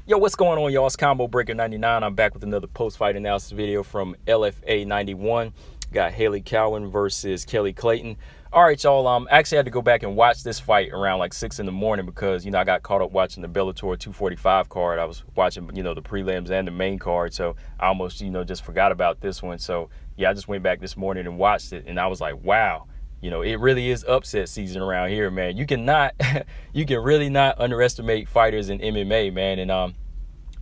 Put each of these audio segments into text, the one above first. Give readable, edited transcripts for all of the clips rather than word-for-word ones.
Yo, what's going on, y'all? It's Combo Breaker 99. I'm back with another post-fight analysis video from LFA 91. Got Hailey Cowan versus Clayton. All right, y'all. Actually had to go back and watch this fight around like 6 in the morning because, I got caught up watching the Bellator 245 card. I was watching, the prelims and the main card. So I almost, just forgot about this one. So, yeah, I just went back this morning and watched it. And I was like, wow. It really is upset season around here, man. You can really not underestimate fighters in MMA, man. And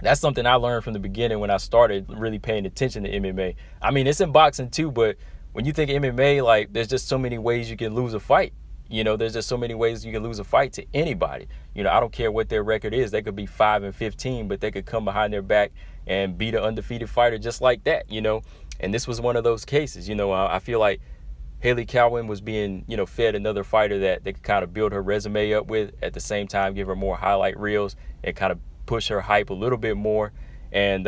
that's something I learned from the beginning when I started really paying attention to MMA. I mean, it's in boxing too, but when you think MMA, like, there's just so many ways you can lose a fight. There's just so many ways you can lose a fight to anybody. I don't care what their record is. They could be 5-15, but they could come behind their back and beat an undefeated fighter just like that, And this was one of those cases. I feel like Hailey Cowan was being, fed another fighter that they could kind of build her resume up with, at the same time give her more highlight reels and kind of push her hype a little bit more. And,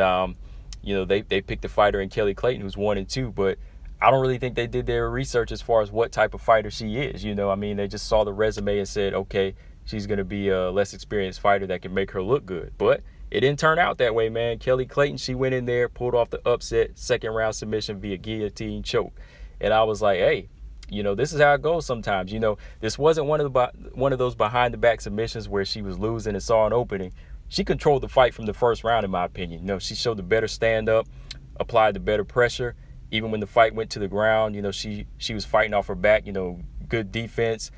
they picked a fighter in Clayton who's 1-2, but I don't really think they did their research as far as what type of fighter she is. They just saw the resume and said, okay, she's going to be a less experienced fighter that can make her look good. But it didn't turn out that way, man. Clayton, she went in there, pulled off the upset, second round submission via guillotine choke. And I was like, hey, this is how it goes sometimes. This wasn't one of those behind the back submissions where she was losing and saw an opening. She controlled the fight from the first round, in my opinion. She showed the better stand up, applied the better pressure. Even when the fight went to the ground, she was fighting off her back. Good defense,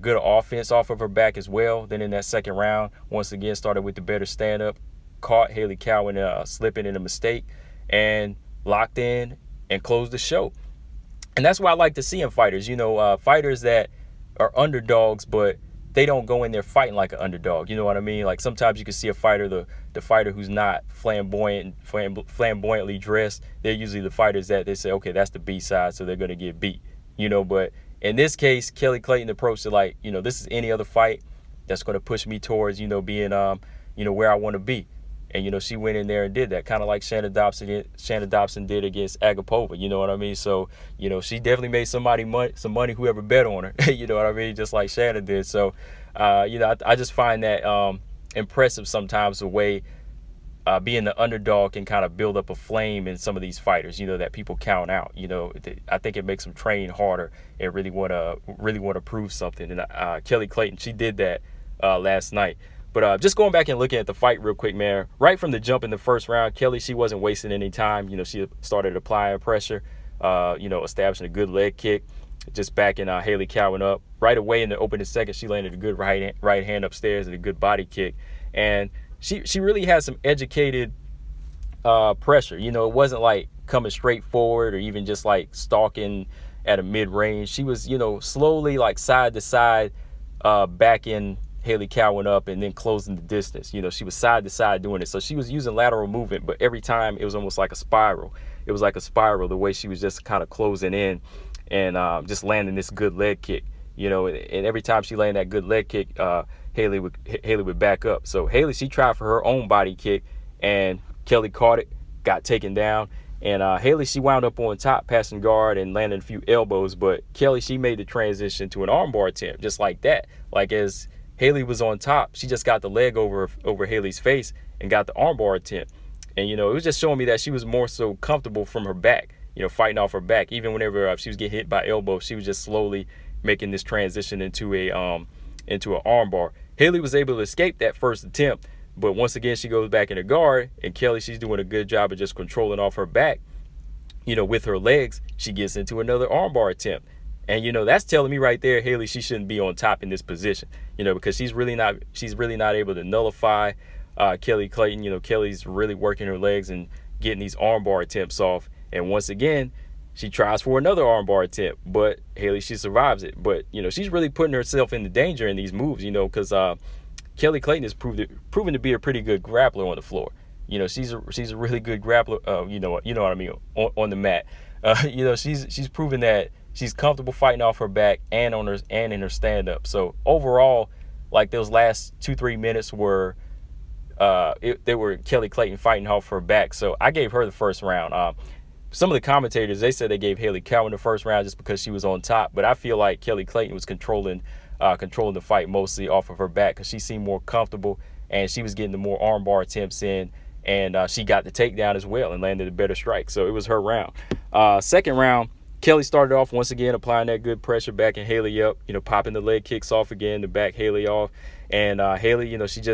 good offense off of her back as well. Then in that second round, once again started with the better stand up, caught Hailey Cowan slipping in a mistake, and locked in and closed the show. And that's what I like to see in fighters. Fighters that are underdogs, but they don't go in there fighting like an underdog. You know what I mean? Like, sometimes you can see a fighter, the fighter who's not flamboyantly dressed. They're usually the fighters that they say, okay, that's the B side, so they're going to get beat. But in this case, Clayton approached it like, this is any other fight that's going to push me towards, being, where I want to be. And, she went in there and did that, kind of like Shannon Dobson did against Agapova. You know what I mean? So, she definitely made some money, whoever bet on her. You know what I mean? Just like Shannon did. So, I just find that impressive sometimes, the way being the underdog can kind of build up a flame in some of these fighters, that people count out. I think it makes them train harder and really want to prove something. And Clayton, she did that last night. But just going back and looking at the fight real quick, man, right from the jump in the first round, she wasn't wasting any time. She started applying pressure, establishing a good leg kick, just backing Hailey Cowan up. Right away in the opening second, she landed a good right hand upstairs and a good body kick. And she really had some educated pressure. It wasn't like coming straight forward or even just like stalking at a mid-range. She was, slowly, like, side to side, backing Hailey Cowan up and then closing the distance. She was side to side doing it. So she was using lateral movement, but every time it was almost like a spiral. It was like a spiral, the way she was just kind of closing in and just landing this good leg kick. And every time she landed that good leg kick, Hailey would back up. So Hailey, she tried for her own body kick, and Kelly caught it, got taken down. And Hailey, she wound up on top, passing guard and landing a few elbows. But Kelly, she made the transition to an armbar attempt, just like that. Like, as Hailey was on top, she just got the leg over Hailey's face and got the armbar attempt. And, it was just showing me that she was more so comfortable from her back, fighting off her back. Even whenever she was getting hit by elbows, she was just slowly making this transition into an armbar. Hailey was able to escape that first attempt, but once again, she goes back in the guard, and Kelly, she's doing a good job of just controlling off her back, with her legs. She gets into another armbar attempt. And, that's telling me right there, Hailey, she shouldn't be on top in this position, because she's really not able to nullify Clayton. Kelly's really working her legs and getting these armbar attempts off. And once again, she tries for another armbar attempt, but Hailey, she survives it. But, she's really putting herself into danger in these moves, because Clayton has proven to be a pretty good grappler on the floor. She's a really good grappler, you know what I mean, on the mat. She's proven that she's comfortable fighting off her back and in her stand-up. So overall, like, those last 2-3 minutes were they were Clayton fighting off her back. So I gave her the first round. Some of the commentators, they said they gave Hailey Cowan the first round just because she was on top. But I feel like Clayton was controlling the fight mostly off of her back, because she seemed more comfortable and she was getting the more armbar attempts in, and she got the takedown as well and landed a better strike. So it was her round. Second round, Kelly started off once again applying that good pressure, backing Hailey up, popping the leg kicks off again to back Hailey off. And Hailey, she's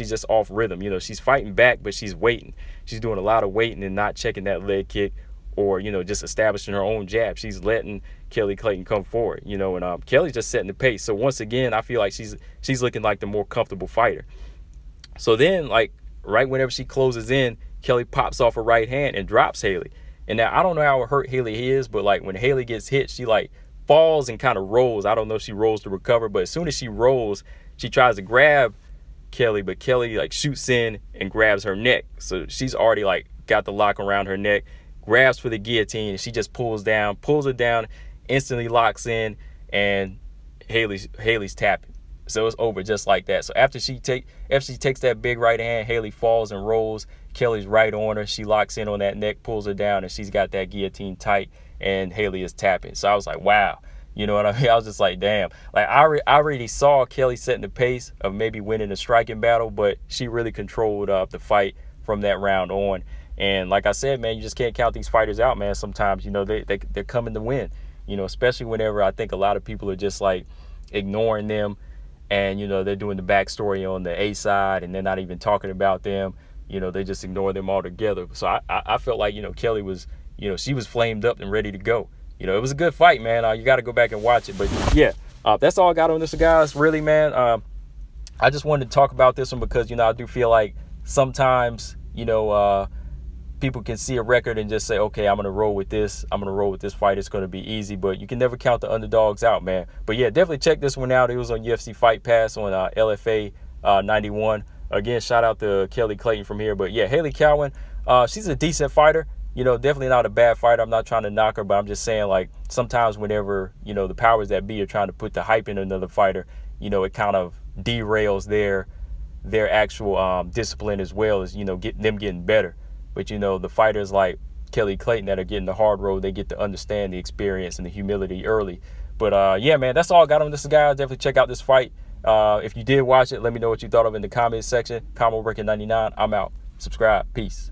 just off rhythm. She's fighting back, but she's waiting. She's doing a lot of waiting and not checking that leg kick, or just establishing her own jab. She's letting Kelly Clayton come forward, and Kelly's just setting the pace. So once again, I feel like she's looking like the more comfortable fighter. So then, like, right whenever she closes in, Kelly pops off a right hand and drops Hailey. And now I don't know how hurt Hailey is, but like when Hailey gets hit, she like falls and kind of rolls. I don't know if she rolls to recover, but as soon as she rolls, she tries to grab Kelly, but Kelly like shoots in and grabs her neck. So she's already like got the lock around her neck, grabs for the guillotine, and she just pulls her down, instantly locks in, and Hailey's tapping. So it's over just like that. So after she takes that big right hand, Hailey falls and rolls. Kelly's right on her. She locks in on that neck, pulls her down, and she's got that guillotine tight, and Hailey is tapping. So I was like, wow. You know what I mean? I was just like, damn. Like, I already saw Kelly setting the pace of maybe winning the striking battle, but she really controlled the fight from that round on. And like I said, man, you just can't count these fighters out, man. Sometimes, they're coming to win, especially whenever I think a lot of people are just like ignoring them. And, they're doing the backstory on the A side, and they're not even talking about them. They just ignore them altogether. So I felt like, Kelly was, she was flamed up and ready to go. It was a good fight, man. You got to go back and watch it. But, yeah, that's all I got on this, guys. Really, man, I just wanted to talk about this one because, I do feel like sometimes, people can see a record and just say, okay, I'm going to roll with this. I'm going to roll with this fight. It's going to be easy. But you can never count the underdogs out, man. But, yeah, definitely check this one out. It was on UFC Fight Pass on LFA 91. Again, shout out to Kelly Clayton from here. But, yeah, Hailey Cowan, she's a decent fighter. Definitely not a bad fighter. I'm not trying to knock her, but I'm just saying, like, sometimes whenever, the powers that be are trying to put the hype in another fighter, it kind of derails their actual discipline as well as, getting better. But, the fighters like Kelly Clayton that are getting the hard road, they get to understand the experience and the humility early. But, yeah, man, that's all I got on this, guys. Definitely check out this fight. If you did watch it, let me know what you thought of it in the comments section. Combo Breaking 99. I'm out. Subscribe. Peace.